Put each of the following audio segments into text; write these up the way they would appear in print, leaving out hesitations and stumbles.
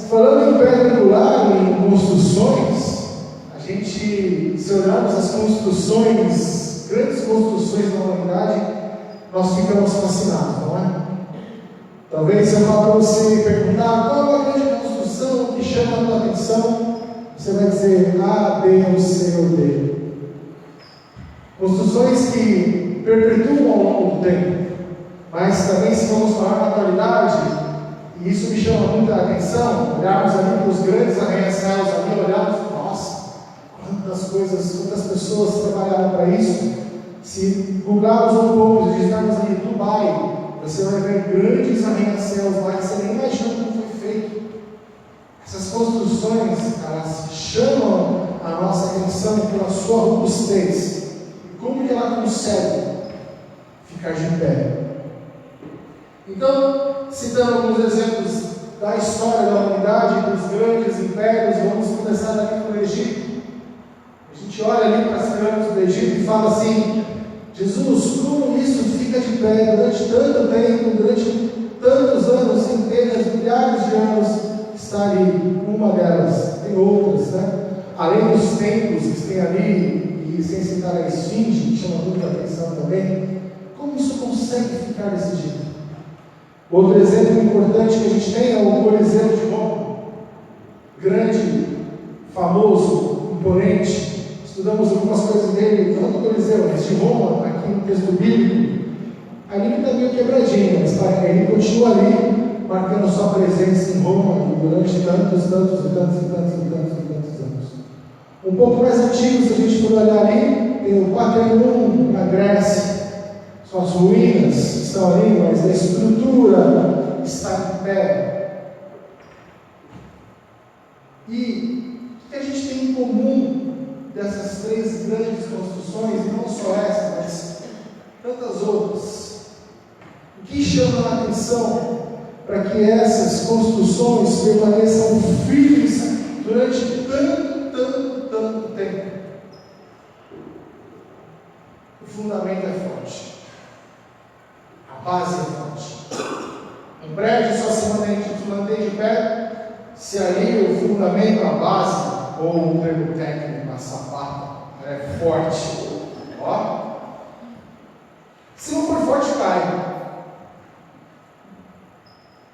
falando em pedra angular, em construções, a gente, se olharmos as construções, grandes construções da humanidade, nós ficamos fascinados, não é? Talvez se eu falar para você perguntar qual é a grande construção que chama a tua atenção, você vai dizer A, B ou C ou D. Construções que perpetuam ao longo do tempo, mas também, se vamos falar na atualidade, e isso me chama muita atenção, olharmos ali para os grandes arranha-céus ali, olharmos, nossa, quantas coisas, quantas pessoas trabalharam para isso. Se googlarmos um pouco, se digitarmos ali Dubai, você vai ver grandes arranha-céus lá que você nem imagina como foi feito. Essas construções, elas chamam a nossa atenção pela sua robustez. E como que ela consegue ficar de pé? Então, citando alguns exemplos da história da humanidade, dos grandes impérios, vamos começar daqui com o Egito. A gente olha ali para as pirâmides do Egito e fala assim: Jesus, como isso fica de pé durante tanto tempo, durante tantos anos, centenas, milhares de anos, está ali? Uma delas, tem outras, né? Além dos templos que tem ali, e sem citar a Esfinge, que chama muita atenção também, como isso consegue ficar desse jeito? Outro exemplo importante que a gente tem é o Coliseu de Roma, grande, famoso, imponente. Estudamos algumas coisas dele, não do Coliseu, mas de Roma, aqui no texto bíblico. Ali está meio quebradinho, mas ele continua ali, marcando sua presença em Roma durante tantos anos. Um pouco mais antigo, se a gente for olhar ali, tem o Parthenon na Grécia. Suas ruínas estão ali, mas a estrutura está em pé. E o que a gente tem em comum dessas três grandes construções, e não só essa, mas tantas outras? O que chama a atenção para que essas construções permaneçam firmes durante tanto tempo? O fundamento é forte, a base é forte. Um prédio só se mantém de pé se ali o fundamento, a base, ou um termo técnico, a sapata, é forte. Ó, se não for forte, cai.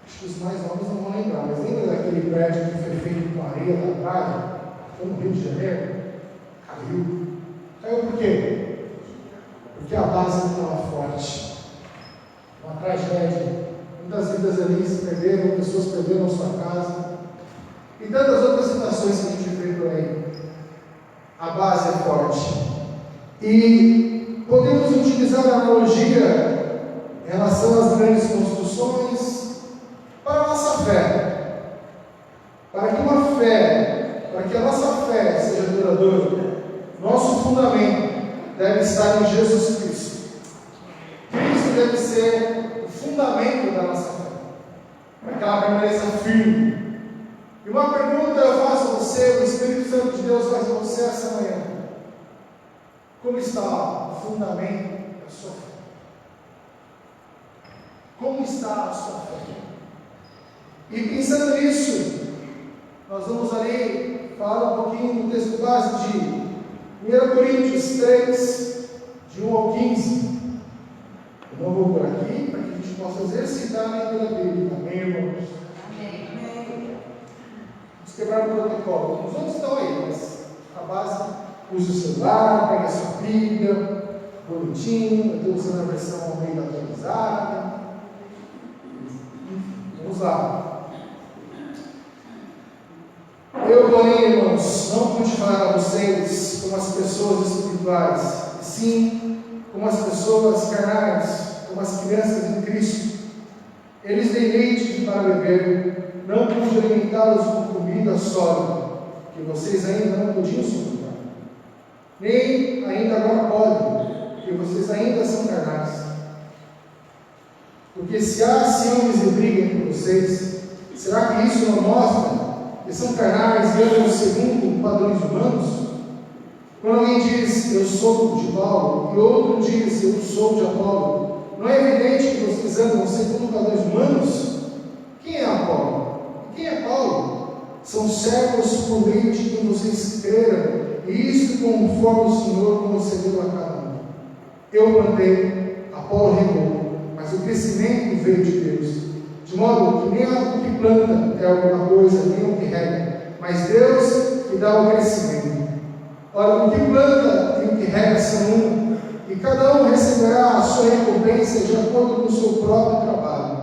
Acho que os mais novos não vão lembrar, mas lembra daquele prédio que foi feito com areia da praia? Foi no Rio de Janeiro? Caiu. Caiu por quê? Porque a base não estava forte. Uma tragédia. Muitas vidas ali se perderam, pessoas perderam sua casa. E tantas outras situações que a gente vê por aí. A base é forte. E podemos utilizar a analogia em relação às grandes construções para a nossa fé. Para que a nossa fé seja duradoura, nosso fundamento deve estar em Jesus Cristo. Cristo deve ser o fundamento da nossa fé, para que ela permaneça firme. E uma pergunta eu faço a você, o Espírito Santo de Deus faz a você essa manhã: como está o fundamento da sua fé? Como está a sua fé? E pensando nisso, nós vamos ali falar um pouquinho do texto base de 1 Coríntios 3, de 1 ao 15. Eu não vou por aqui, para que a gente possa exercitar a leitura bíblica. Amém, irmãos? Amém. Vamos quebrar o protocolo. Os outros estão aí, mas a base, use o celular, pegue a sua Bíblia, bonitinho. Eu estou usando a versão meio atualizada. Vamos lá. Eu, porém, irmãos, não pude falar a vocês como as pessoas espirituais, sim como as pessoas carnais, como as crianças em Cristo. Eles têm leite para beber, não pude alimentá-los com comida sólida, que vocês ainda não podiam suportar. Nem ainda agora podem, porque vocês ainda são carnais. Porque se há ciúmes e briga entre vocês, será que isso não mostra que são carnais e andam segundo padrões humanos? Quando alguém diz, eu sou de Paulo, e outro diz, eu sou de Apolo, não é evidente que vocês andam segundo padrões humanos? Quem é Apolo? E quem é Paulo? São servos por meio de quem vocês creram, e isto conforme o Senhor concedeu a cada um. Eu plantei, Apolo regou, mas o crescimento veio de Deus. De modo que nem o que planta é alguma coisa, nem o que rega, mas Deus que dá o crescimento. Ora, o que planta e o que rega são um, e cada um receberá a sua recompensa de acordo com o seu próprio trabalho.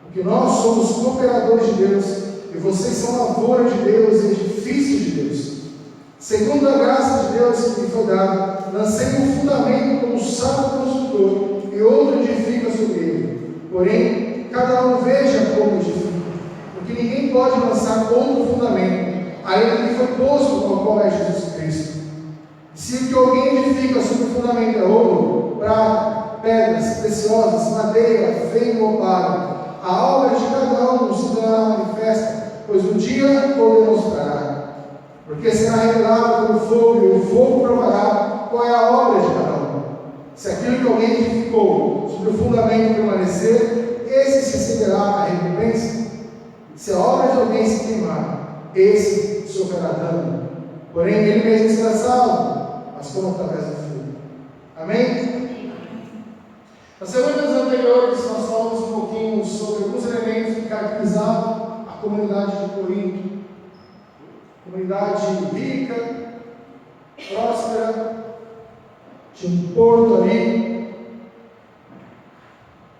Porque nós somos cooperadores de Deus, e vocês são lavoura de Deus e edifício de Deus. Segundo a graça de Deus que me foi dada, lancei um fundamento como sábio construtor, e outro edifica sobre ele. Porém, cada um veja como edifica, porque ninguém pode lançar outro fundamento, além do que foi posto, no qual é Jesus Cristo. Se o que alguém edifica sobre o fundamento é ouro, prata, pedras preciosas, madeira, feno ou palha, a obra de cada um se tornará manifesta, pois um dia o demonstrará. Porque será revelado pelo fogo, e o fogo provará qual é a obra de cada um. Se aquilo que alguém edificou sobre o fundamento permanecer, esse receberá a recompensa. Se a obra de alguém se queimar, esse sofrerá dano. Porém, ele mesmo será salvo, mas como através do fogo. Amém? Nas semanas anteriores, nós falamos um pouquinho sobre alguns elementos que caracterizavam a comunidade de Corinto. Comunidade rica, próspera, tinha um porto ali.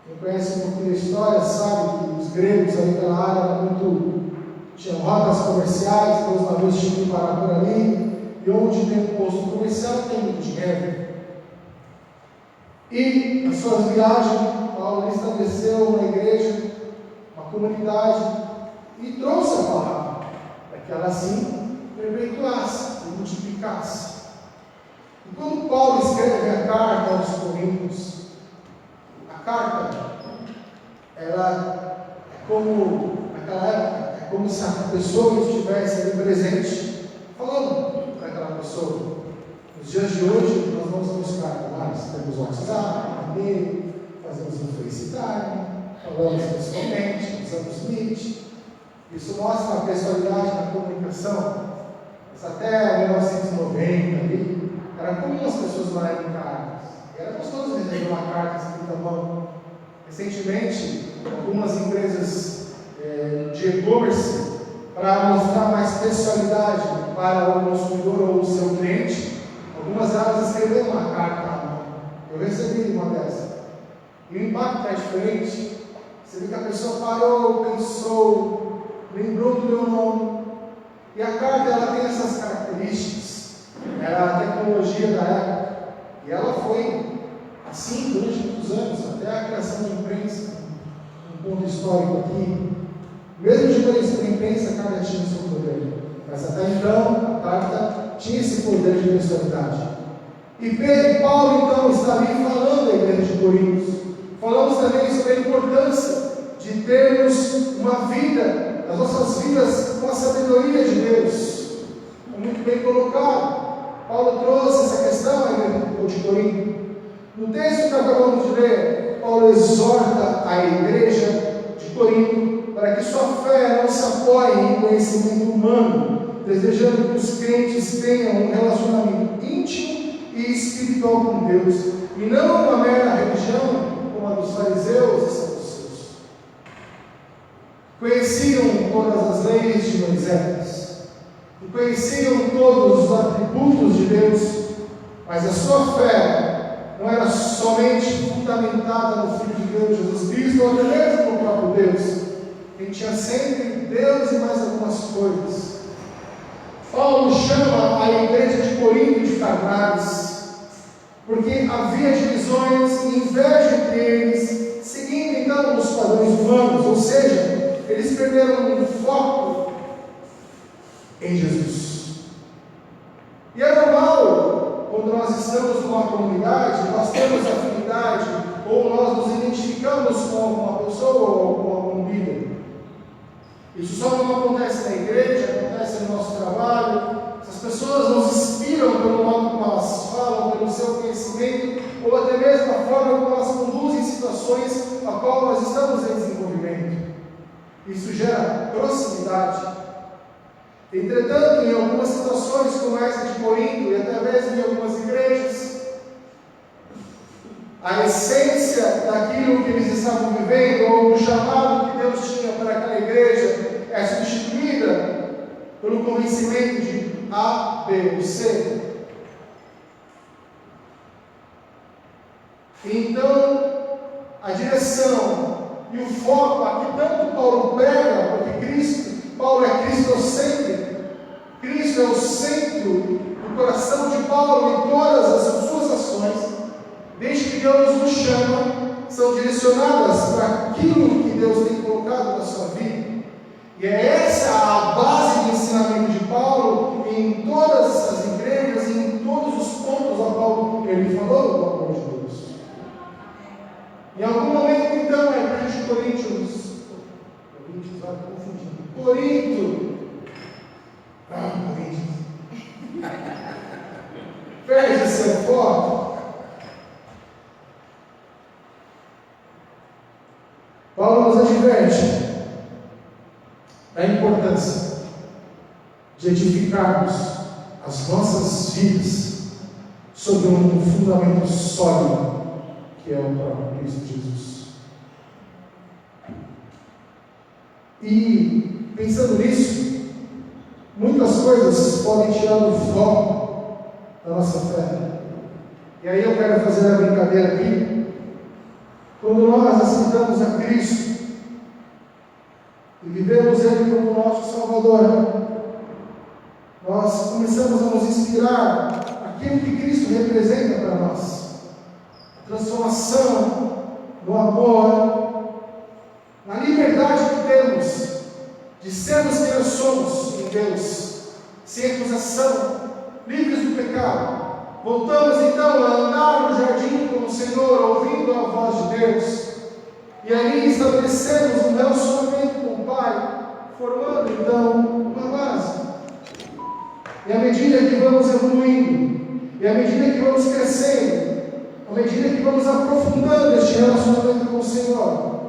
Quem conhece um pouquinho da história sabe que os gregos ali naquela área tinham rotas comerciais, então os navios tinham que parar por ali, e onde tem um posto comercial tem muito dinheiro. E nas suas viagens, Paulo estabeleceu uma igreja, uma comunidade, e trouxe a palavra, para que ela assim perpetuasse e multiplicasse. E quando Paulo escreve a carta aos Coríntios, a carta, ela é como, naquela época, é como se a pessoa estivesse ali presente, falando para aquela pessoa. Nos dias de hoje, nós não usamos carta mais, temos o WhatsApp, e-mail, fazemos o FaceTime, falamos pessoalmente, usamos Meet. Isso mostra a pessoalidade na comunicação. Mas até 1990 ali, era comum as pessoas mandarem cartas. E era gostoso receber uma carta escrita à mão. Recentemente, algumas empresas de e-commerce, para mostrar mais pessoalidade para o consumidor ou o seu cliente, algumas delas escreveram uma carta à mão. Eu recebi uma dessas. E o impacto é diferente. Você vê que a pessoa parou, pensou, lembrou do meu nome. E a carta, ela tem essas características. Era a tecnologia da época. E ela foi assim durante muitos anos, até a criação da imprensa. Um ponto histórico aqui. Mesmo depois da imprensa, a carta tinha seu poder. Mas até então, a carta tinha esse poder de personalidade. E Pedro e Paulo, então, estão ali falando da igreja de Corinto. Falamos também sobre a importância de termos uma vida, as nossas vidas com a sabedoria de Deus. É muito bem colocado. Paulo trouxe essa questão à igreja de Corinto. No texto que acabamos de ler, Paulo exorta a igreja de Corinto para que sua fé não se apoie em conhecimento humano, desejando que os crentes tenham um relacionamento íntimo e espiritual com Deus, e não uma mera religião como a dos fariseus e saduceus. Conheciam todas as leis de Moisés, e conheciam todos os atributos de Deus, mas a sua fé não era somente fundamentada no Filho de Deus, Jesus Cristo, ou até mesmo no próprio Deus. Ele tinha sempre Deus e mais algumas coisas. Paulo chama a igreja de Corinto de carnais, porque havia divisões e inveja entre eles, seguindo então os padrões humanos, ou seja, eles perderam o foco em Jesus. E é normal, quando nós estamos numa comunidade, nós temos afinidade, ou nós nos identificamos com alguma pessoa ou com algum líder. Isso só não acontece na igreja, acontece no nosso trabalho. As pessoas nos inspiram pelo modo como elas falam, pelo seu conhecimento, ou até mesmo a forma como elas conduzem situações a qual nós estamos em desenvolvimento. Isso gera proximidade. Entretanto, em algumas situações, como essa de Corinto, e até mesmo em algumas igrejas, a essência daquilo que eles estavam vivendo, ou do chamado que Deus tinha para aquela igreja, é substituída pelo convencimento de A, B ou C. Então, a direção e o foco a que tanto Paulo prega, porque Paulo é cristocêntrico, Cristo é o centro do coração de Paulo em todas as suas ações, desde que Deus nos chama, são direcionadas para aquilo que Deus tem colocado na sua vida. E é essa a base de ensinamento de Paulo em todas as igrejas e em todos os pontos a qual ele falou do amor de Deus. Em algum momento, então, a igreja de Corinto, perde seu foco. Paulo nos adverte da importância de edificarmos as nossas vidas sobre um fundamento sólido, que é o próprio Cristo Jesus. E, pensando nisso, muitas coisas podem tirar o foco da nossa fé. E aí eu quero fazer a brincadeira aqui. Quando nós aceitamos a Cristo e vivemos Ele como nosso Salvador, nós começamos a nos inspirar naquilo que Cristo representa para nós. A transformação, no amor, na liberdade que temos de sermos quem nós somos em Deus, sem acusação, livres do pecado. Voltamos então a andar no jardim com o Senhor, ouvindo a voz de Deus, e ali estabelecemos um relacionamento com o Pai, formando então uma base. E à medida que vamos evoluindo, e à medida que vamos crescendo, à medida que vamos aprofundando este relacionamento com o Senhor,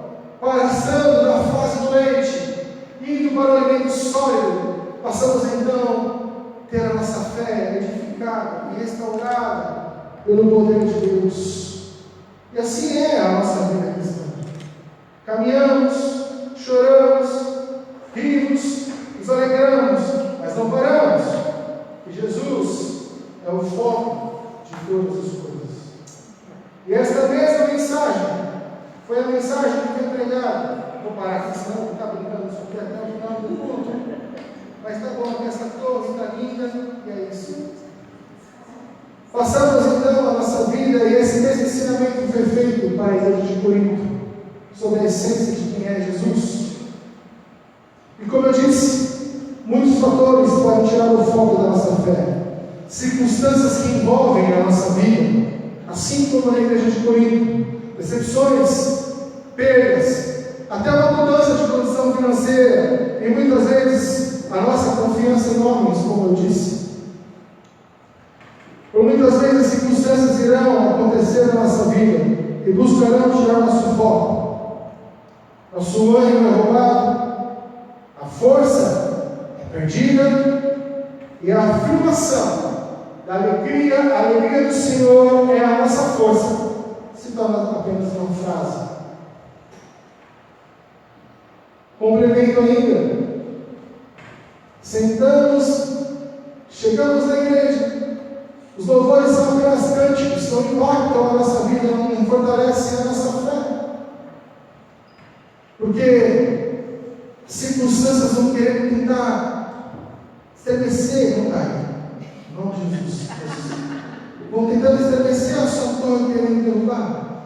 passando da fase do leite, indo para o alimento sólido, passamos então a ter a nossa fé edificada e restaurada pelo poder de Deus. E assim é a nossa vida cristã. Caminhamos, choramos, rimos, nos alegramos, mas não paramos. E Jesus é o foco de todas as coisas. E esta mesma mensagem foi a mensagem que foi pregada. Vou parar aqui, senão vou ficar brincando isso aqui até o final do culto. Mas está bom, essa torre está linda, e é isso. Passamos então a nossa vida, e esse mesmo ensinamento foi feito para a igreja de Corinto, sobre a essência de quem é Jesus. E como eu disse, muitos fatores podem tirar o foco da nossa fé, circunstâncias que envolvem a nossa vida, assim como na igreja de Corinto, decepções, perdas, até uma mudança de condição financeira, e muitas vezes a nossa confiança em homens, como eu disse. Por muitas vezes as circunstâncias irão acontecer na nossa vida e buscarão tirar nosso foco. Nosso ânimo é roubado, a força é perdida, e a afirmação da alegria, a alegria do Senhor é a nossa força, se torna apenas uma frase. Complemento ainda. Sentamos, chegamos na igreja, os louvores são apenas cânticos, não impactam a nossa vida, não fortalecem a nossa fé, porque as circunstâncias vão querer tentar estremecer, não cai, em nome de Jesus, vão tentando estremecer a sua torre, querendo derrubar.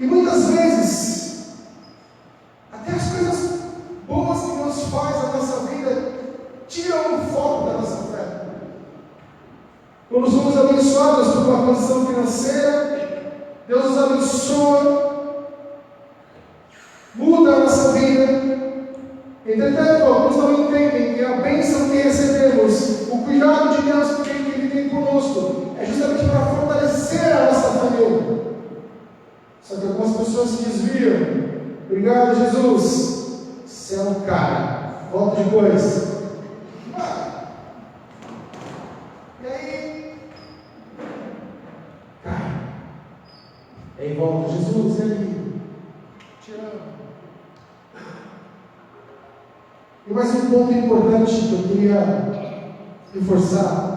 E muitas vezes, até as coisas boas que Deus faz na nossa vida tiram o foco da nossa fé. Quando somos abençoados por uma condição financeira, Deus nos abençoa, muda a nossa vida. Entretanto, alguns não entendem que a bênção que recebemos, o cuidado de Deus que Ele tem conosco, é justamente para fortalecer a nossa família. Só que algumas pessoas se desviam. Obrigado, Jesus. Você é um cara. volta depois. E aí, cai. Aí volta, Jesus, ele te ama. E mais um ponto importante que eu queria reforçar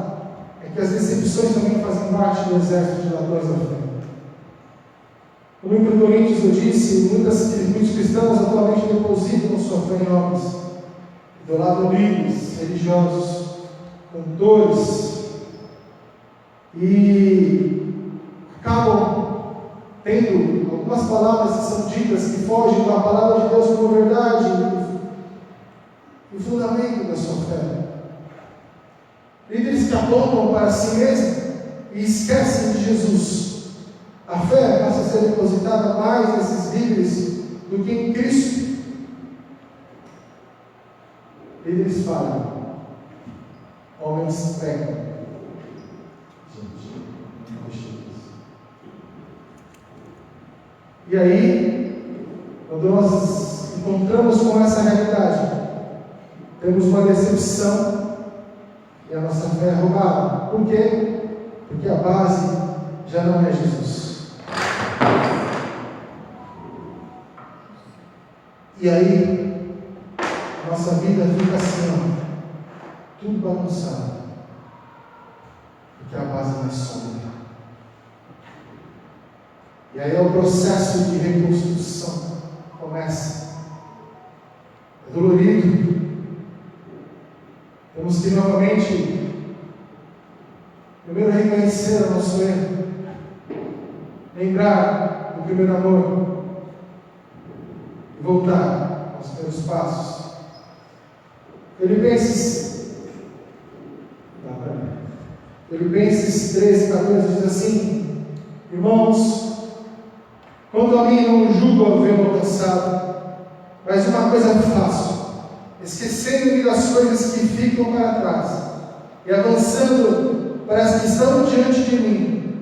é que as decepções também fazem parte do exército de ladrões da fé. No livro de Coríntios eu disse, muitos cristãos atualmente depositam sua fé em homens, idolatram líderes, religiosos, cantores, e acabam tendo algumas palavras que são ditas que fogem da palavra de Deus como verdade e o fundamento da sua fé. Líderes que apontam para si mesmos e esquecem de Jesus. A fé passa a ser depositada mais nesses líderes do que em Cristo. Líderes falham, homens pecam. E aí, quando nós encontramos com essa realidade, temos uma decepção e a nossa fé é roubada. Por quê? Porque a base já não é Jesus. E aí, a nossa vida fica assim, ó, tudo bagunçado, porque a base não é sólida. E aí é o processo de reconstrução começa. É dolorido. Temos que novamente, primeiro reconhecer o nosso erro, lembrar do primeiro amor, e voltar aos primeiros passos. Filipenses 13, 14 diz assim: irmãos, quanto a mim não julgo havê-lo alcançado, mas uma coisa faço, esquecendo-me das coisas que ficam para trás e avançando para as que estão diante de mim,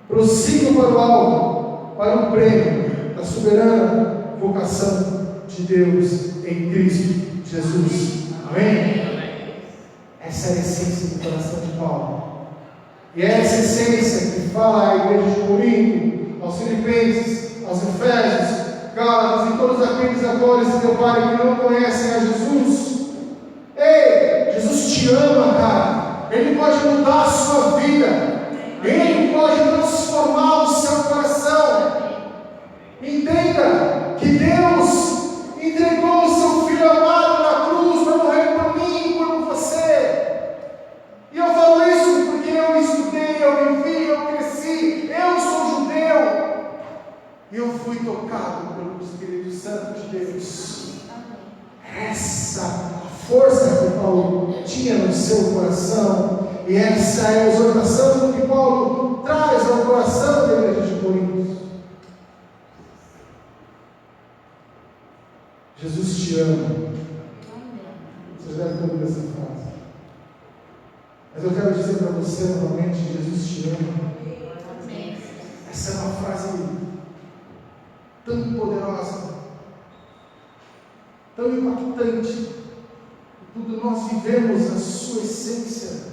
prossigo para o alto, para o prêmio da soberana vocação de Deus em Cristo Jesus. Amém? Essa é a essência do coração de Paulo. E é essa essência que fala à igreja de Corinto, aos Filipenses, aos Efésios, Gálatas e todos aqueles atores de teu Pai que não conhecem a Jesus. Ei, Jesus te ama, cara. Ele pode mudar a sua vida. Ele pode transformar o seu coração. Entenda que Deus entregou o seu Filho amado na cruz para morrer por mim e por você. E eu falo isso porque eu estudei, eu vivi, eu cresci, eu sou judeu. E eu fui tocado pelo Espírito Santo de Deus. Essa força que Paulo tinha no seu coração, e essa é a exortação que Paulo traz ao coração da igreja de Corinto. Jesus te ama. Vocês devem ter ouvido essa frase. Mas eu quero dizer para você novamente: Jesus te ama. Essa é uma frase tão poderosa, tão impactante. Tudo nós vivemos a sua essência.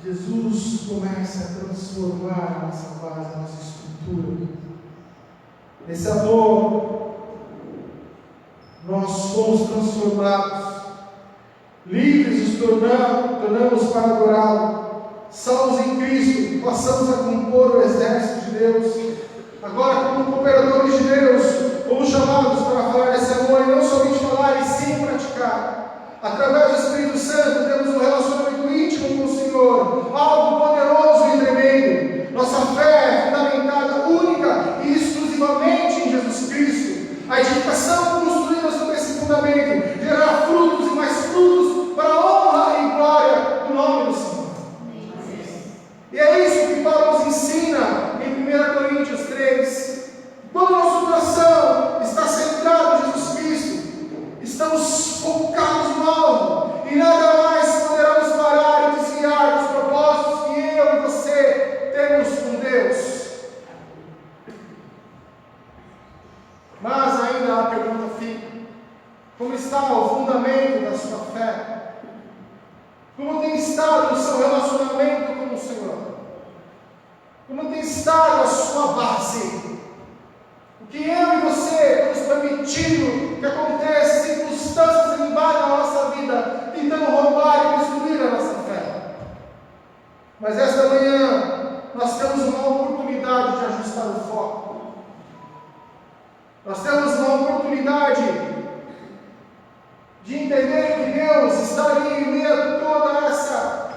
Jesus começa a transformar a nossa base, a nossa estrutura. Nesse amor, nós fomos transformados, livres nos tornamos para adorá-lo, salvos em Cristo, passamos a compor o exército de Deus. Agora, como cooperadores de Deus, fomos chamados para falar desse amor, e não somente falar, e sim praticar. Através do Espírito Santo, temos um relacionamento íntimo com o Senhor, algo poderoso e tremendo. Nossa fé é fundamentada única e exclusivamente em Jesus Cristo. A edificação construída sobre esse fundamento gerará frutos e mais frutos para a honra e glória do nome do Senhor. E é isso que Paulo nos ensina está o fundamento da sua fé? Como tem estado o seu relacionamento com o Senhor? Como tem estado a sua base? O que eu e você temos permitido que aconteça, circunstâncias invadam a nossa vida, tentando roubar e destruir a nossa fé. Mas esta manhã, nós temos uma oportunidade de ajustar o foco. Nós temos uma oportunidade de entender que Deus está ali em meio a toda essa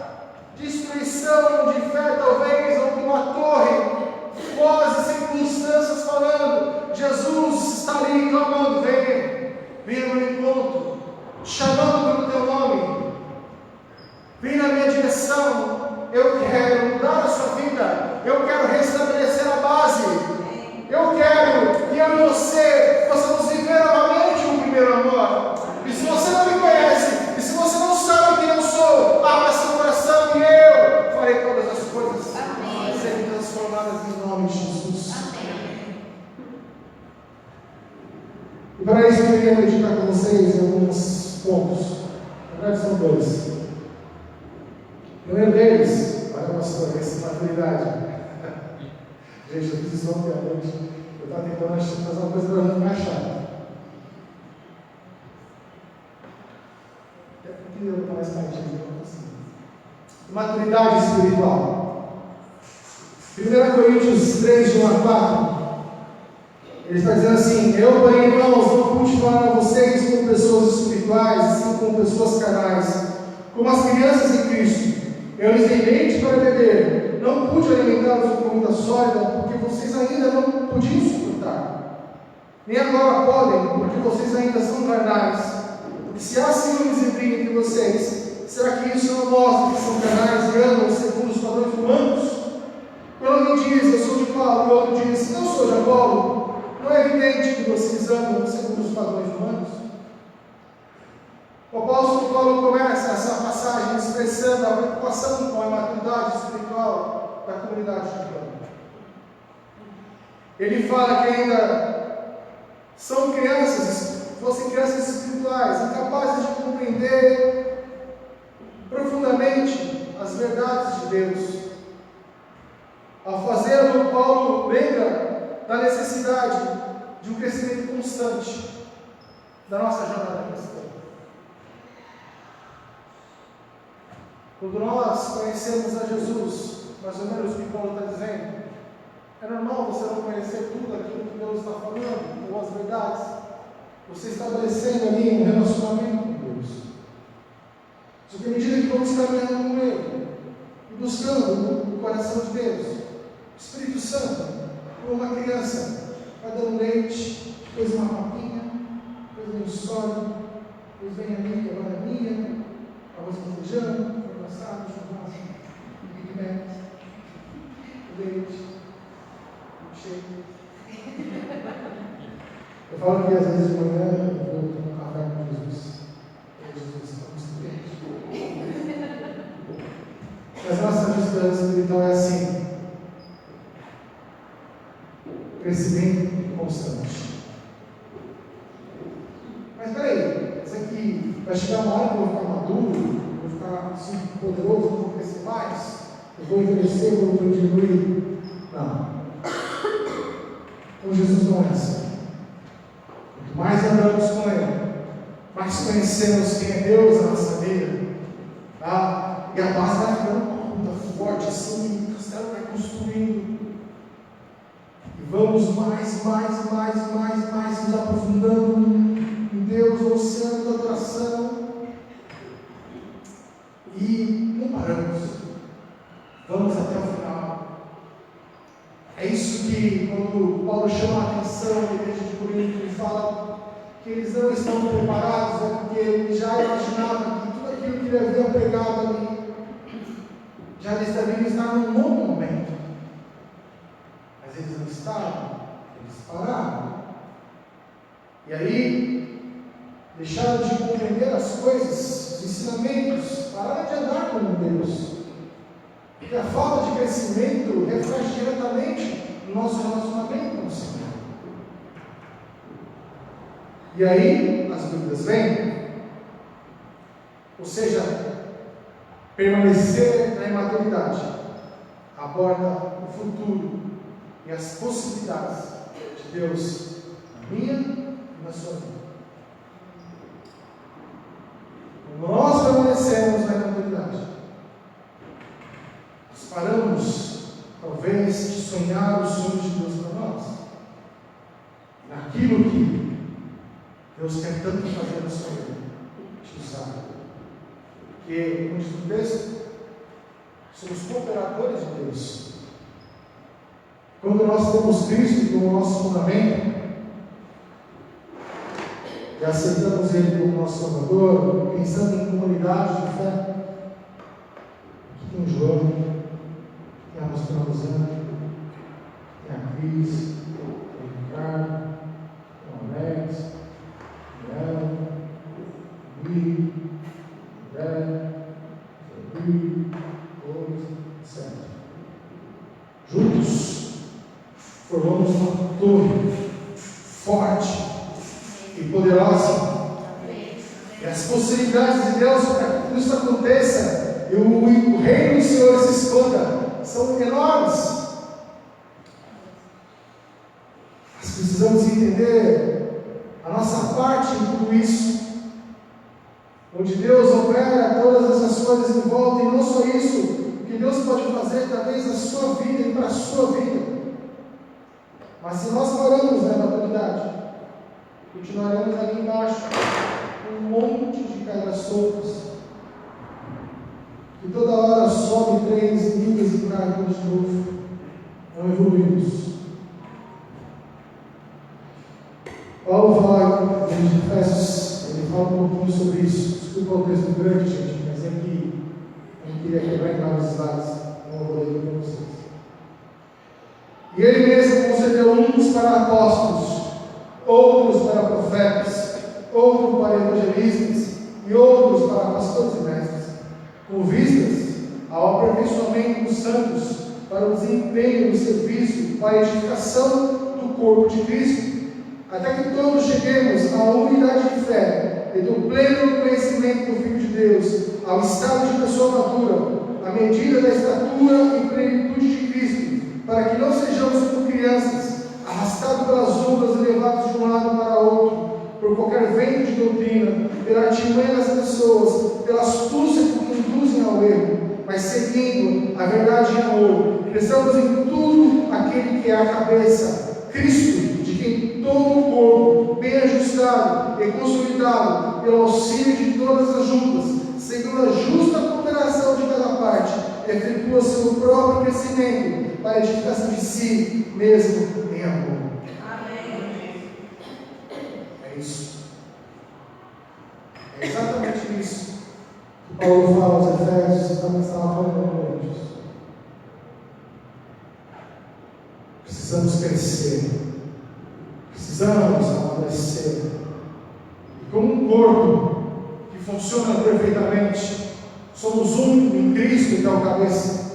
destruição de fé, talvez, ou de uma torre, voz e circunstâncias falando. Jesus está ali clamando: venha no meu encontro, chamando pelo teu nome, vem na minha direção. Eu quero mudar a sua vida, eu quero restabelecer a base, eu quero que eu e você possamos viver novamente o primeiro amor. E se você não me conhece, e se você não sabe quem eu sou, abra seu coração e eu farei todas as coisas serem transformadas em nome de Jesus. Amém. E para isso eu queria meditar com vocês em alguns pontos. Na verdade são dois. O primeiro deles, olha pastor, essa maturidade. Gente, eu fiz isso ontem à noite. Eu estava tentando fazer uma coisa para não ficar chato. Eu queria mais partido assim. Maturidade espiritual. 1 Coríntios 3, de 1 a 4. Ele está dizendo assim: eu, porém, irmãos, não pude falar a vocês como pessoas espirituais, e sim como pessoas carnais, como as crianças em Cristo. Eu lhes dei leite para beber, não pude alimentá-los com comida sólida, porque vocês ainda não podiam suportar. Nem agora podem, porque vocês ainda são carnais. Porque se há ciúmes e briga entre vocês, será que isso não mostra que são carnais e andam segundo os padrões humanos? Quando alguém diz: eu sou de Paulo, e o outro diz: eu sou de Apolo, não é evidente que vocês andam segundo os padrões humanos? O apóstolo Paulo começa essa passagem expressando a preocupação com a maturidade espiritual da comunidade de Cristo. Ele fala que ainda são crianças, fossem crianças espirituais, incapazes de compreender profundamente as verdades de Deus. Ao fazê-lo, Paulo lembra da necessidade de um crescimento constante da nossa jornada cristã. Quando nós conhecemos a Jesus, mais ou menos o que Paulo está dizendo, é normal você não conhecer tudo aquilo que Deus está falando, ou as verdades. Você estabelecendo ali um relacionamento com Deus. Só que à medida que vamos caminhando com Ele, e buscando o coração de Deus, o Espírito Santo, como uma criança, vai dando leite, depois uma papinha, depois vem o sólido, depois vem a minha, agora a minha, arroz com feijão, assado, churrasco, Big Mac, leite, cheio. Eu falo que às vezes de manhã eu vou tomar um café com Jesus. Jesus está muito Mas a nossa vida espiritual é assim: crescimento constante. Mas peraí, isso aqui vai chegar uma hora que eu vou ficar maduro, vou ficar assim, poderoso, vou crescer mais, eu vou envelhecer, vou diminuir. Não. Então Jesus não é assim. Quanto mais andamos com Ele, mais conhecemos quem é Deus na nossa vida. Tá? E a base vai ficando forte assim, o castelo vai construindo. E vamos mais nos aprofundando em Deus, no oceano da adoração. E não paramos. Vamos até o final. É isso que, quando Paulo chama a atenção da igreja de Corinto, ele fala que eles não estão preparados, porque ele já imaginava que tudo aquilo que ele havia pregado ali já eles deveriam estar num bom momento. Mas eles não estavam, eles pararam. E aí, deixaram de compreender as coisas, os ensinamentos, pararam de andar com Deus. Porque a falta de crescimento reflete diretamente no nosso relacionamento com o Senhor. E aí, as dúvidas vêm. Ou seja, permanecer na imaturidade aborda o futuro e as possibilidades de Deus na minha e na sua vida. Quando nós permanecemos na imaturidade, nós paramos, talvez, de sonhar os sonhos de Deus para nós, naquilo que Deus quer tanto fazer na sua vida, te usar. Porque, como diz o texto, somos cooperadores de Deus. Quando nós temos Cristo como nosso fundamento, e aceitamos Ele como nosso Salvador, pensando em comunidade de fé, aqui tem o João, tem a pastora Rosana, tem a Cris, tem o Ricardo, tem o Alex, o Léo, o Gui, o André, o Gui, todos, etc. Juntos, formamos uma torre forte e poderosa. E as possibilidades de Deus para que tudo isso aconteça e o reino do Senhor se esconda são enormes. Nós precisamos entender a nossa parte em tudo isso, onde Deus opera todas essas coisas em volta, e não só isso, o que Deus pode fazer talvez na sua vida e para a sua vida. Mas se nós paramos na maturidade, continuaremos ali embaixo, um monte de pedras soltas, que toda hora sobe 3 níveis e cai de novo. Não evoluímos. Paulo fala em Efésios, ele fala um pouquinho sobre isso. Desculpa o texto grande, gente, mas é que eu não queria quebrar em vários slides, não vou ler para vocês. E ele mesmo concedeu uns para apóstolos, outros para profetas, outros para evangelistas e outros para pastores e mestres, com vistas ao aperfeiçoamento dos santos, para o desempenho do serviço, para a edificação do corpo de Cristo, até que todos cheguemos à unidade de fé e do pleno conhecimento do Filho de Deus, ao estado de pessoa madura, à medida da estatura e plenitude de Cristo, para que não sejamos como crianças, arrastados pelas ondas e levados de um lado para outro, por qualquer vento de doutrina, pela artimanha das pessoas, pela astúcia que conduzem ao erro, mas seguindo a verdade em amor, cresçamos em tudo aquele que é a cabeça, Cristo, de quem todo o corpo, bem ajustado e consolidado, pelo auxílio de todas as juntas, segundo a justa cooperação de cada parte, efetua seu próprio crescimento para a edificação de si mesmo em amor. Amém. É isso. É exatamente isso que Paulo fala aos Efésios, e também estava falando com Coríntios. Precisamos crescer. Precisamos amadurecer. E como um corpo que funciona perfeitamente, somos um em Cristo, que é o cabeça.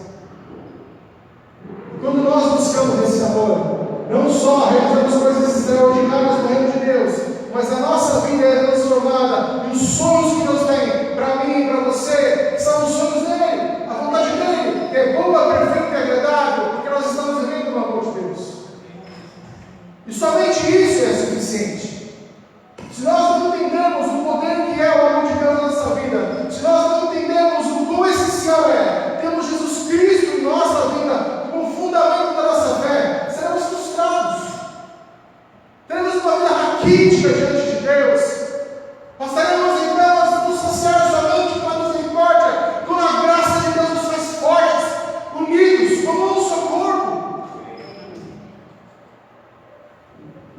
E quando nós buscamos esse amor, não só realizamos coisas extraordinárias no reino de Deus, mas a nossa vida é transformada, e os sonhos que Deus tem para mim e para você são os sonhos dele, a vontade dele, que é boa, perfeita e agradável, porque nós estamos vivendo no amor de Deus. E somente isso é suficiente. Se nós não entendemos o poder que é o amor de Deus na nossa vida, se nós não entendemos o quão essencial é termos Jesus Cristo em nossa vida como fundamento da nossa fé, seremos frustrados. Teremos uma vida raquítica diante de Deus. Passaremos então a nos saciar somente com a misericórdia, com a graça de Deus nos faz fortes, unidos como um só corpo.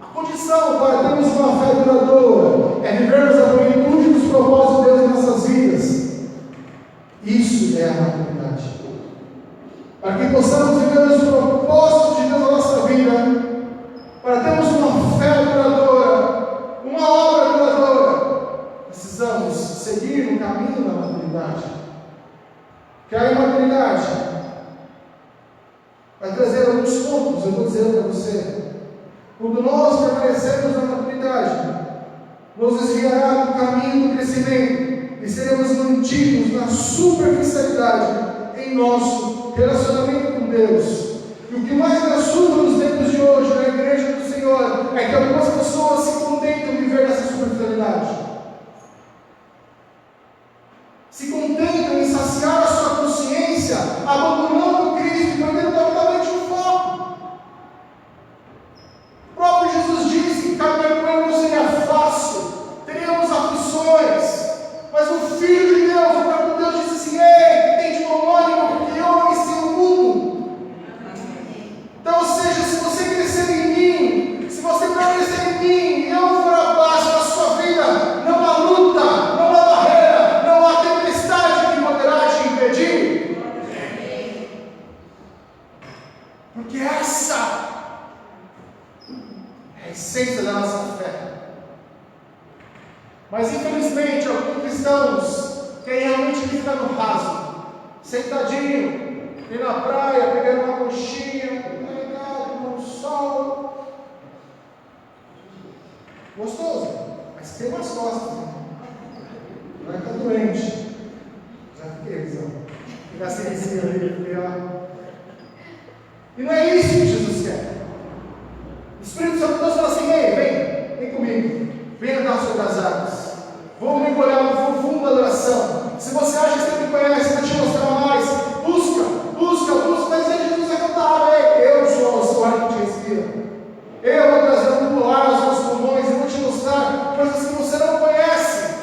A condição para termos uma fé duradoura é vivermos a plenitude dos propósitos de Deus em nossas vidas. Isso é a maturidade. Para que possamos viver os propósitos de Deus na nossa vida, para termos uma fé duradoura, uma obra duradoura, precisamos seguir no caminho da maturidade. Que a imaturidade vai trazer alguns pontos, eu vou dizer para você. Quando nós permanecemos na maturidade, nos desviará do caminho do crescimento e seremos mantidos na superficialidade em nosso relacionamento com Deus. E o que mais me assusta nos tempos de hoje, na igreja do Senhor, é que algumas pessoas se contentam de viver nessa superficialidade. Se contentam em saciar a sua consciência, abandonando Cristo e perdendo totalmente o foco. O próprio Jesus disse que caminhar com Ele não seria fácil, teríamos aflições, mas o Filho de Deus, o próprio Deus, disse assim: ei, tem de bom ânimo, porque eu venci o mundo. Então, ou seja, se você crescer em mim, se você permanecer em mim, e eu for a base da sua vida, não há luta, não há barreira, não há tempestade que poderá te impedir. Porque essa é a essência da nossa fé. Mas infelizmente, alguns cristãos querem realmente ficar no raso, sentadinho, ir na praia, pegando uma conchinha, no sol. Gostoso, mas tem umas costas, né? Vai ficar doente. Já fiquei, visão. Ficar sem ali, ó. E não é isso que Jesus quer. O Espírito Santo de Deus fala assim: ei, vem comigo, vem andar sobre as águas, vamos mergulhar no fundo da adoração. Se você acha que você me conhece, vou te mostrar mais. Busca, mas aí Jesus vai cantar: ei, eu sou o ar que te respira, eu vou trazer um pular aos seus pulmões e vou te mostrar coisas que você não conhece.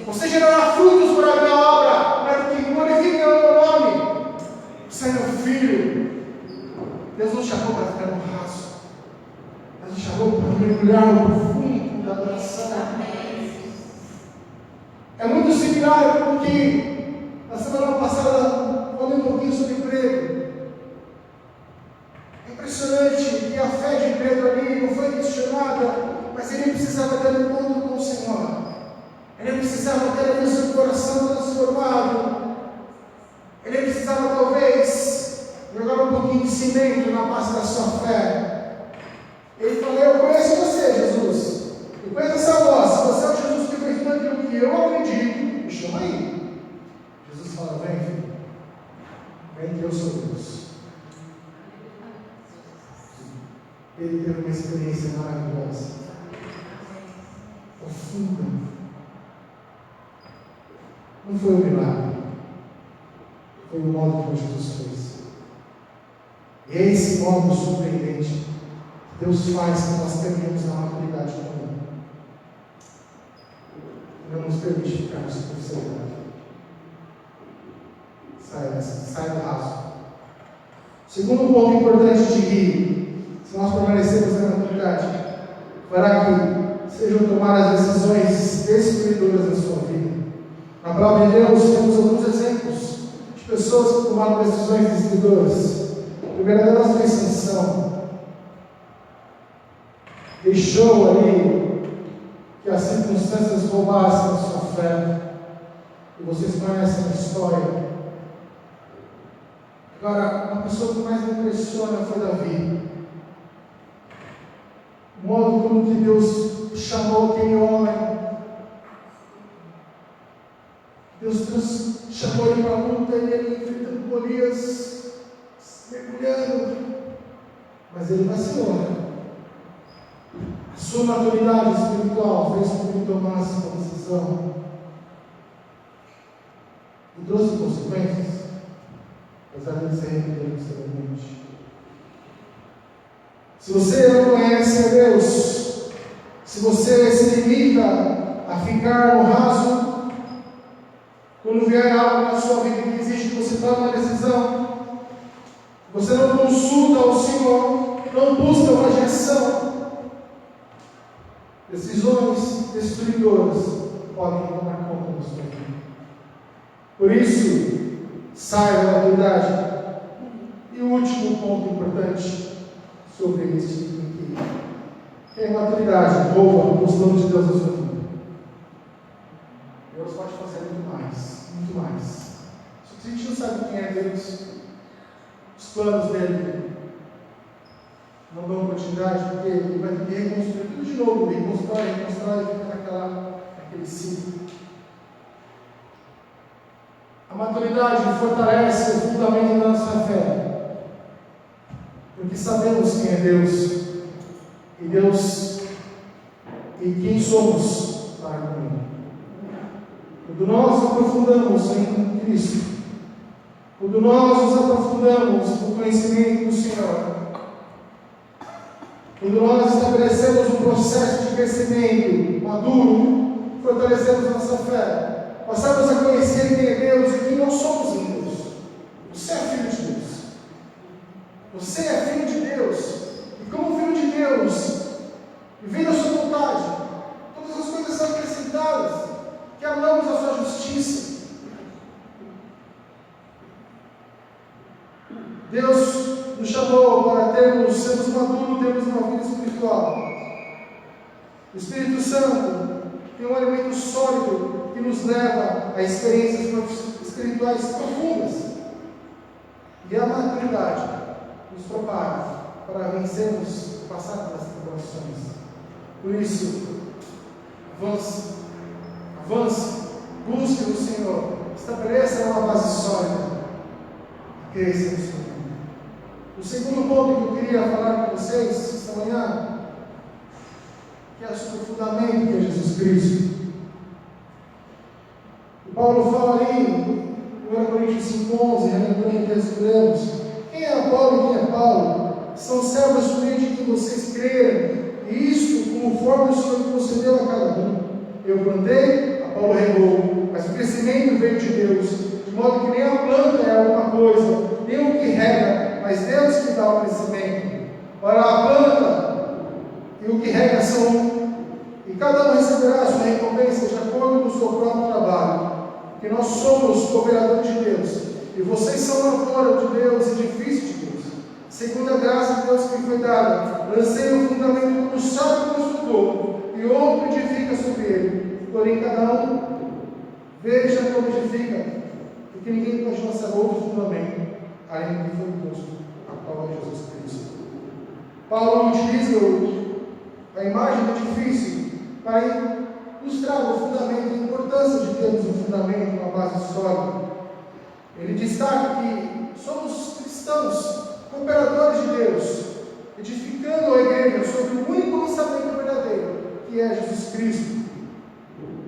Você gerará frutos por a minha obra, para que glorifiquem o meu nome. Você é meu filho. Deus não chamou para ficar no raso, Deus nos chamou para mergulhar no profundo da adoração. É muito similar com o que na semana passada falei um pouquinho sobre Pedro. É impressionante que a fé de Pedro ali não foi questionada, mas ele precisava ter um encontro com o Senhor. Ele precisava ter ali o seu coração transformado. Ele precisava talvez jogar um pouquinho de cimento na base da sua fé. Ele falou: eu conheço você, Jesus. Eu conheço essa voz. Se você é o Jesus que fez tudo aquilo que eu acredito, me chama aí. Jesus fala: vem, filho. Vem que eu sou Deus. Ele teve uma experiência maravilhosa, profunda. Não foi um milagre, foi o modo como Jesus fez. E é esse modo surpreendente que Deus faz que nós tenhamos a maturidade comum. Não nos permite ficar na superficialidade. Sai do raso. Segundo ponto importante de que, se nós permanecermos na maturidade, fará que sejam tomadas decisões destruidoras na sua vida. Na palavra de Deus temos alguns exemplos de pessoas que tomaram decisões destruidoras. A primeira delas foi Sansão. Deixou ali que as circunstâncias roubassem a sua fé. E vocês conhecem a história. Agora, uma pessoa que mais me impressiona foi Davi. O modo como que Deus chamou aquele homem. Deus chamou ele para a luta e ele enfrentando Golias, mergulhando. Mas ele vacilou. A sua maturidade espiritual fez com que ele tomasse uma decisão e trouxe consequências, apesar de ele se arrepender posteriormente. Se você não conhece a Deus, se você se limita a ficar no raso, quando vier algo na sua vida que exige que você tome uma decisão, você não consulta o Senhor, não busca uma direção, decisões destruidoras podem tomar conta da sua vida. Por isso, saia da maturidade. E o último ponto importante sobre esse tipo aqui é a maturidade rouba os planos de Deus na sua vida. Deus pode fazer muito mais. Só que a gente não sabe quem é Deus, os planos dele. não dão continuidade, porque ele vai ter que reconstruir tudo de novo, reconstrói, e fica naquele ciclo. A maturidade fortalece o fundamento da nossa fé, porque sabemos quem é Deus, e quem somos para com Ele. Quando nós nos aprofundamos em Cristo, quando nós nos aprofundamos no conhecimento do Senhor, quando nós estabelecemos um processo de crescimento maduro, fortalecemos nossa fé, passamos a conhecer quem é Deus e quem nós somos em Deus. Você é filho de Deus. Você é filho de Deus. E como filho de Deus, vivendo a sua vontade, todas as coisas são acrescentadas, que amamos a sua justiça. Deus nos chamou para sermos maduros, termos uma vida espiritual. O Espírito Santo tem um alimento sólido que nos leva a experiências espirituais profundas. E a maturidade nos prepara para vencermos, passar pelas tribulações. Por isso, avance, busque no Senhor, estabeleça uma base sólida e cresça no Senhor. O segundo ponto que eu queria falar com vocês esta manhã, que é sobre o fundamento que é Jesus Cristo. O Paulo fala ali, em 1 Coríntios 5,11, relembrando o texto que lemos: quem é Apolo e quem é Paulo? São servos somente em que vocês creram, e isto conforme o Senhor concedeu a cada um. Eu plantei, Apolo regou, mas o crescimento veio de Deus, de modo que nem a planta é alguma coisa, nem o que rega, mas Deus que dá o crescimento. Ora, a planta e o que rega são um, e cada um receberá a sua recompensa de acordo com o seu próprio trabalho, porque nós somos cooperadores de Deus, e vocês são lavoura de Deus, edifício de Deus. Segundo a graça de Deus que me foi dada, lancei o fundamento como sábio construtor, e outro edifica sobre ele. Porém, cada um veja como edifica, porque ninguém pode lançar outro fundamento, além do que foi posto, a qual é Jesus Cristo. Paulo utiliza a imagem do edifício para ilustrar o fundamento, a importância de termos um fundamento, uma base sólida. Ele destaca que somos cristãos, cooperadores de Deus, edificando a igreja sobre o único lançamento verdadeiro, que é Jesus Cristo.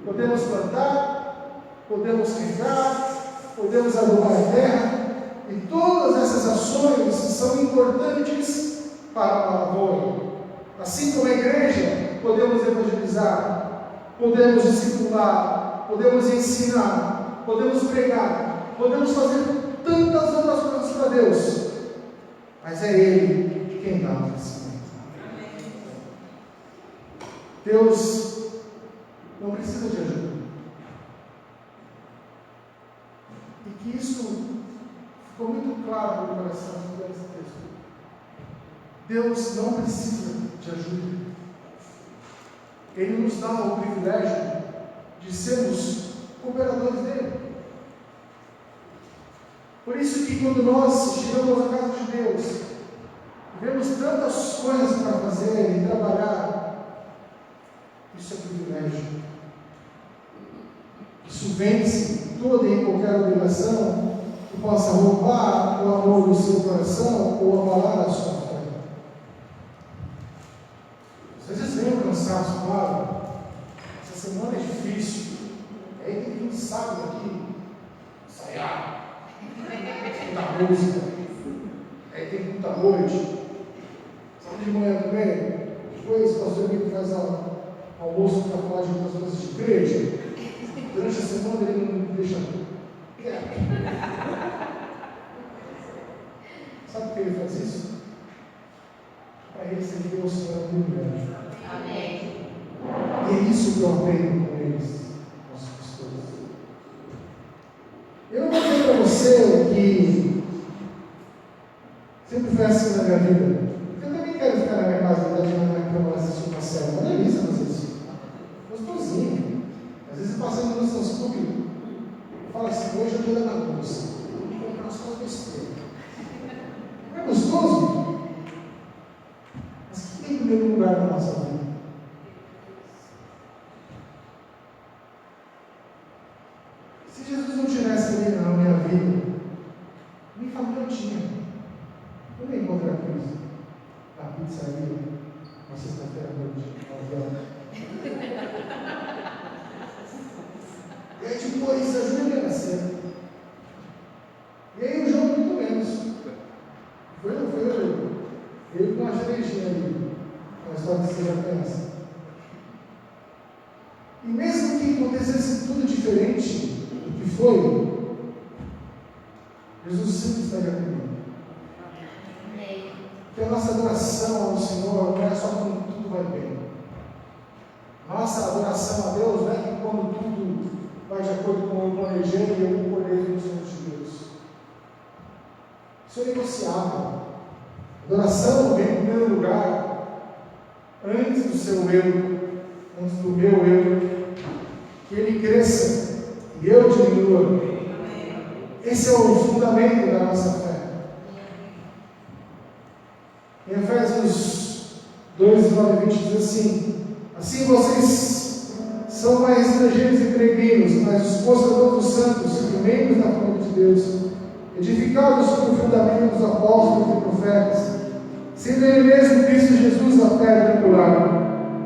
Podemos plantar, podemos regar, podemos adubar a terra, e todas essas ações são importantes para a lavoura. Assim como a igreja, podemos evangelizar, podemos discipular, podemos ensinar, podemos pregar, podemos fazer tantas outras coisas para Deus, mas é Ele quem dá o crescimento. Deus não precisa de ajuda. E que isso ficou muito claro no meu coração nesse texto. Deus não precisa de ajuda. Ele nos dá o privilégio de sermos cooperadores dele. Por isso que quando nós chegamos à casa de Deus, vemos tantas coisas para fazer e trabalhar, isso é privilégio. Isso vence toda e qualquer obrigação que possa roubar o amor do seu coração ou abalar a sua fé. Às vezes vem um cansaço, claro. Essa semana é difícil. Aí tem que ir sábado aqui, ensaiar, escutar música. Aí tem que ir à noite. Sábado de manhã também. Depois o pastor Mito faz almoço para falar de outras coisas de igreja. Durante a semana ele não me deixa quieto. Sabe por que ele faz isso? Para ele servir ao Senhor muito grande. Amém. E é isso que eu aprendo com eles, nossos pastores. Eu não vou dizer para você que sempre foi assim na minha vida. Eu também quero ficar na minha casa, de na minha cama, assistir uma série. Uma delícia fazer isso. Gostosinho. Às vezes passando no São Clube, fala assim: hoje é o dia da bagunça. Vou comprar só uma besteira. Não é gostoso? primeiro lugar na nossa vida. Se Jesus não tivesse ali na minha vida, nem família eu tinha. Eu nem encontrei a Cristo na pizzaria, na sexta-feira à noite, 9 horas. E aí depois a Júlia nasceu. E aí o João muito menos. Foi ele com uma cervejinha ali. Uma história que você já conhece. E mesmo que acontecesse tudo diferente do que foi, Jesus sempre estaria comigo. Porque a nossa adoração ao Senhor não é só quando tudo vai bem. Nossa adoração a Deus não é que quando tudo vai de acordo com o planejamento e eu concordei com os sonhos de Deus. Isso é negociável. Adoração vem em primeiro lugar, antes do seu eu, antes do meu eu, que ele cresça e eu diminua. Esse é o fundamento da nossa fé. Em Efésios 2, 9 e 20 diz assim: assim vocês são mais estrangeiros e peregrinos, mas os consoladores dos santos e membros da família de Deus, edificados sobre o fundamento dos apóstolos e profetas, sendo ele mesmo Cristo Jesus a pedra angular.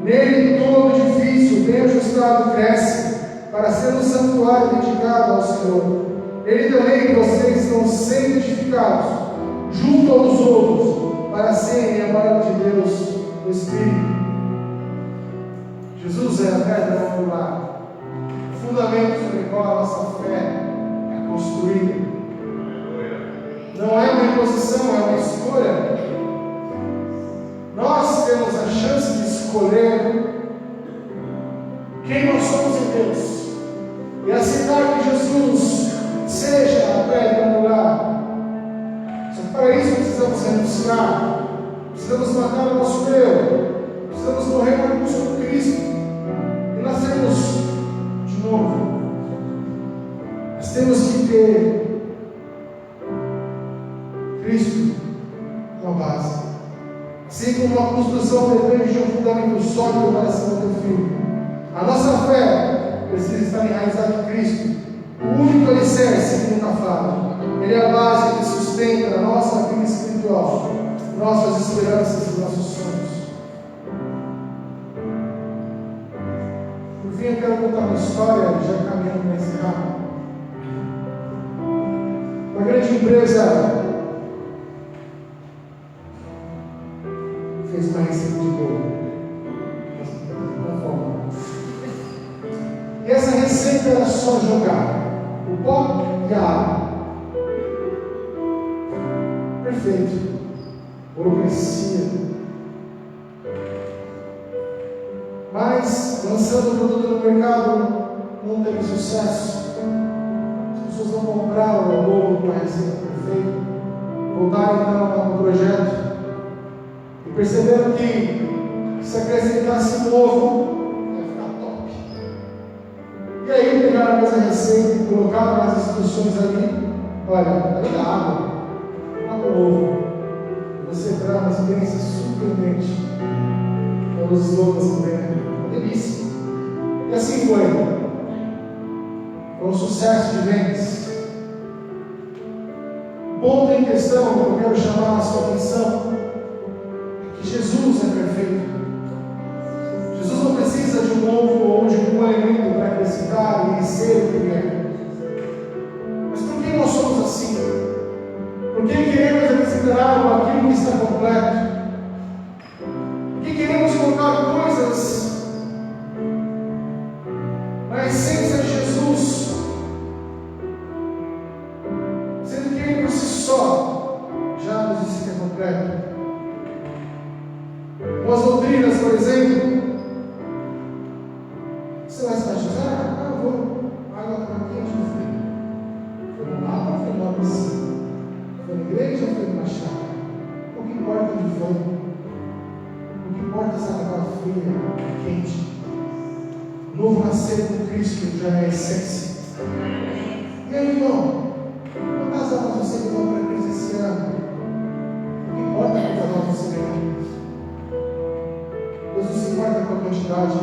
Nele todo edifício bem ajustado cresce, para ser um santuário dedicado ao Senhor. Nele também vocês estão sendo edificados, junto aos outros, para serem a morada de Deus no Espírito. Jesus é a pedra angular, o fundamento sobre o qual a nossa fé é construída. Não é uma imposição, é uma escolha. Nós temos a chance de escolher quem nós somos em Deus e aceitar que Jesus seja a pedra angular. Só que para isso precisamos renunciar, precisamos matar o nosso eu, precisamos morrer para com Cristo e nascermos de novo. Nós temos que ter Cristo na base. Assim como a construção depende de um fundamento sólido para se manter firme, a nossa fé precisa estar enraizada em Cristo, o único alicerce que nunca falha. Ele é a base que sustenta a nossa vida espiritual, nossas esperanças e nossos sonhos. Por fim, eu quero contar uma história, já caminhando para encerrar. Uma grande empresa fez uma receita de bolo, e essa receita era só jogar o pó e a água. Perfeito. O bolo crescia. Mas, lançando o produto no mercado, não teve sucesso. As pessoas não compraram o bolo com a receita perfeita. Voltaram então ao projeto e perceberam que se acrescentasse um ovo, ia ficar top. E aí pegaram essa receita e colocaram as instruções ali. Olha, além da água, coloca o ovo. Você terá uma experiência surpreendente. Pelos slogans também, uma delícia. E assim foi. Foi um sucesso de vendas. O ponto em questão que eu quero chamar a sua atenção é que Jesus é perfeito. Jesus não precisa de um ovo ou de um alimento para acrescentar e ser o que ele é. Mas por que nós somos assim? Por que queremos acrescentar algo àquilo que está completo? Por que queremos colocar coisas na essência de Jesus, sendo que ele por si só já nos disse que é completo? Com as doutrinas, por exemplo, você vai se batizar? Ah, eu vou. Água para quente ou frio? Foi no mar ou foi numa piscina? Foi na igreja ou foi numa chácara? O que importa onde foi? O que importa se a água fria ou quente? O novo nascer com Cristo já é a essência. E aí, irmão? Quantas aulas você ganhou para Cristo esse ano? O que importa quantas aulas você ganhou? quantidade.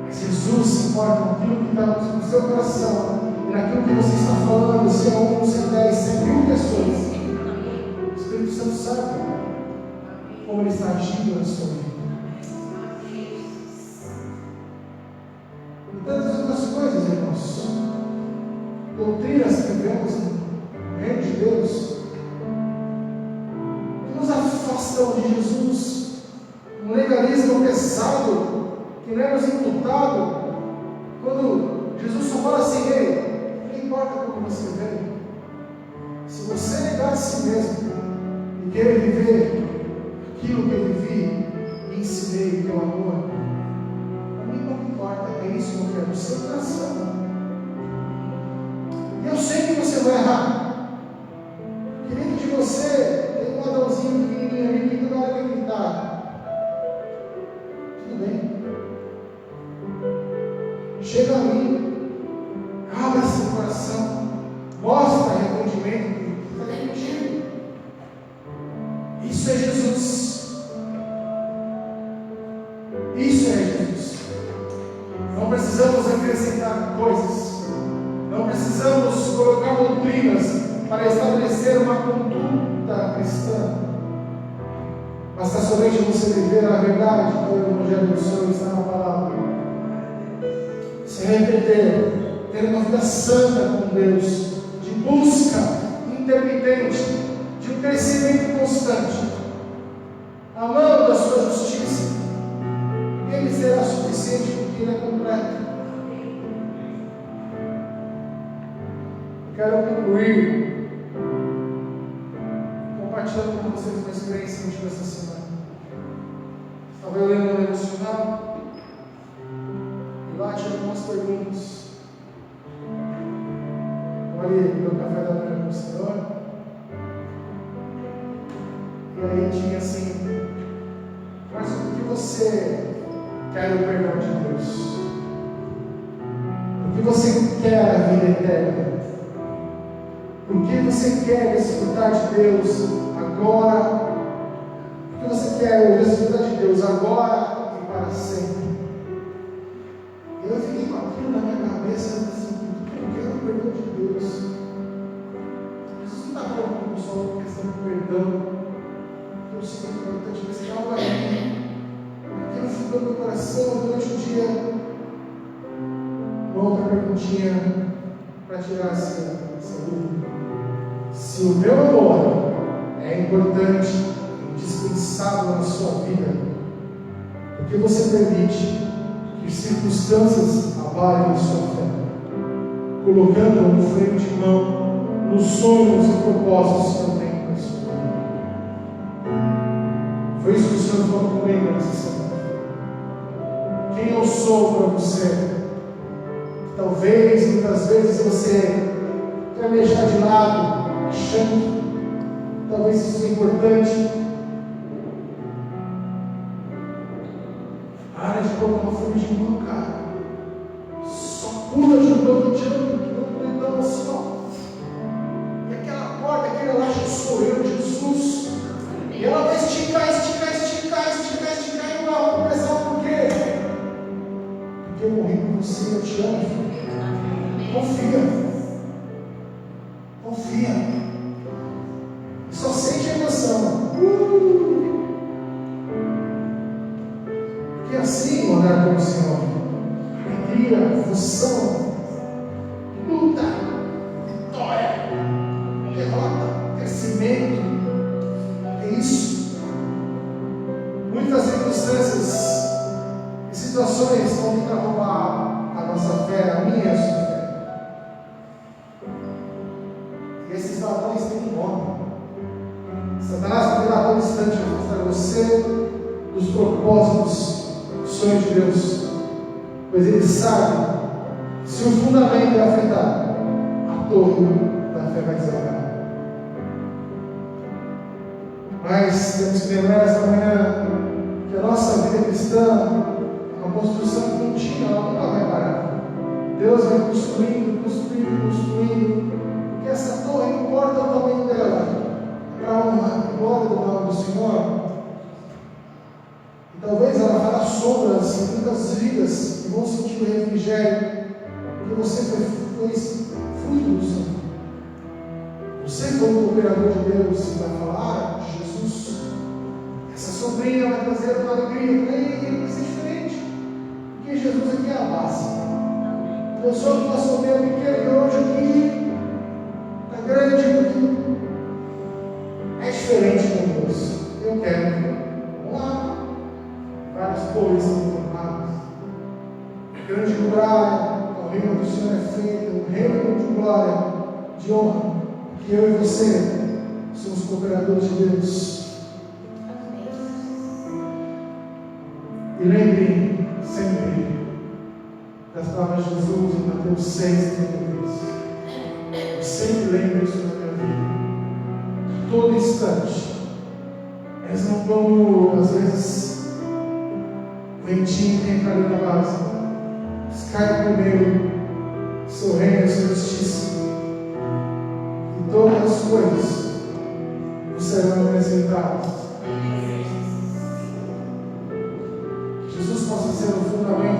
Mas Jesus se importa naquilo que está no seu coração, e naquilo que você está falando, se é 1, se é 10, se é 1000 pessoas. O Espírito Santo sabe como Ele está agindo na sua vida. E tantas outras coisas, irmãos. Doutrinas que vemos no reino de Deus, que nos afastam de Jesus. Um legalismo pesado que não é nos imputado. Quando Jesus só fala assim: ei, não importa como você veio, se você negar a si mesmo e querer viver aquilo que eu vivi e ensinei, que é o amor, para mim não importa, é isso que eu quero, o seu coração. E eu sei que você vai errar. Que dentro de você tem um Adãozinho pequenininho ali que toda hora vai gritar. Tudo bem? Chega ali, abre seu coração, mostra arrependimento que está ali contigo. Isso é Jesus. Isso é Jesus. Não precisamos acrescentar coisas. Não precisamos colocar doutrinas para estabelecer uma conduta cristã. Basta somente você viver a verdade que o Evangelho do Senhor está na palavra. Se arrepender, ter uma vida santa com Deus, de busca intermitente, de um crescimento constante, amando a sua justiça. Ele será suficiente porque Ele é completo. Quero concluir compartilhando com vocês uma experiência última essa semana. Estava lendo um devocional e lá tinha algumas perguntas. Eu ali no meu café da manhã com o Senhor, e aí tinha assim: mas por que você quer o perdão de Deus? Por que você quer a vida eterna? Por que você quer desfrutar de Deus agora? Por que você quer desfrutar de Deus agora e para sempre? Eu fiquei com aquilo na minha cabeça, assim: eu quero o perdão de Deus. Jesus não está falando só uma questão de perdão, que eu sinto importante, mas que algo aí, aquilo ficou no meu coração durante o dia. Uma outra perguntinha para tirar essa dúvida. Se o meu amor é importante, indispensável na sua vida, por que você permite que circunstâncias abalem a sua fé, colocando um freio de mão nos sonhos e propósitos que eu tenho na sua vida? Foi isso que o Senhor falou comigo nessa semana. Quem eu sou para você? Talvez, muitas vezes, você quer me deixar de lado, achando que talvez isso é importante. Para de colocar uma folha de mão, cara. Só pula de novo, então assim, ó. E aquela corda que ela acha que sou eu, Jesus. E ela vai esticar, e não vai começar por quê? Porque eu morri por você, eu te amo. Confia. Só sente a emoção. Porque assim, orar com o Senhor, alegria, função, luta, vitória, derrota, crescimento. É isso. Muitas circunstâncias e situações vão tentar roubar a nossa fé, a minha e a sua fé. E esses ladrões têm nome. Satanás poderá a todo instante afastar você dos propósitos, dos sonhos de Deus, pois ele sabe que se o fundamento é afetado, a torre da fé vai desabar. Mas temos que lembrar esta manhã que a nossa vida cristã é uma construção contínua, ela nunca vai parar. Deus vai construindo, porque essa torre, não importa o tamanho dela, para honrar a glória do nome do Senhor. E talvez ela fará sombras em muitas vidas que vão sentir o refrigério, porque você foi fruto do Senhor. Você foi o cooperador de Deus e vai falar de Jesus. Essa sombrinha vai trazer uma alegria para ele, vai ser diferente. Porque Jesus aqui é a base. Eu sou uma sombrinha pequena e hoje aqui está grande, porque é diferente com Deus. Eu quero. Vamos lá. Várias cores são formadas. Grande glória, o reino do Senhor é feito, um reino de glória, de honra, que eu e você somos cooperadores de Deus. E lembre sempre das palavras de Jesus em Mateus 6,33. Eu sempre lembro isso na minha vida. Todo instante, eles não vão, às vezes, o ventinho que entra ali na base, eles caem no meio, seu reino, sua justiça, e todas as coisas nos serão acrescentadas. Jesus possa ser o fundamento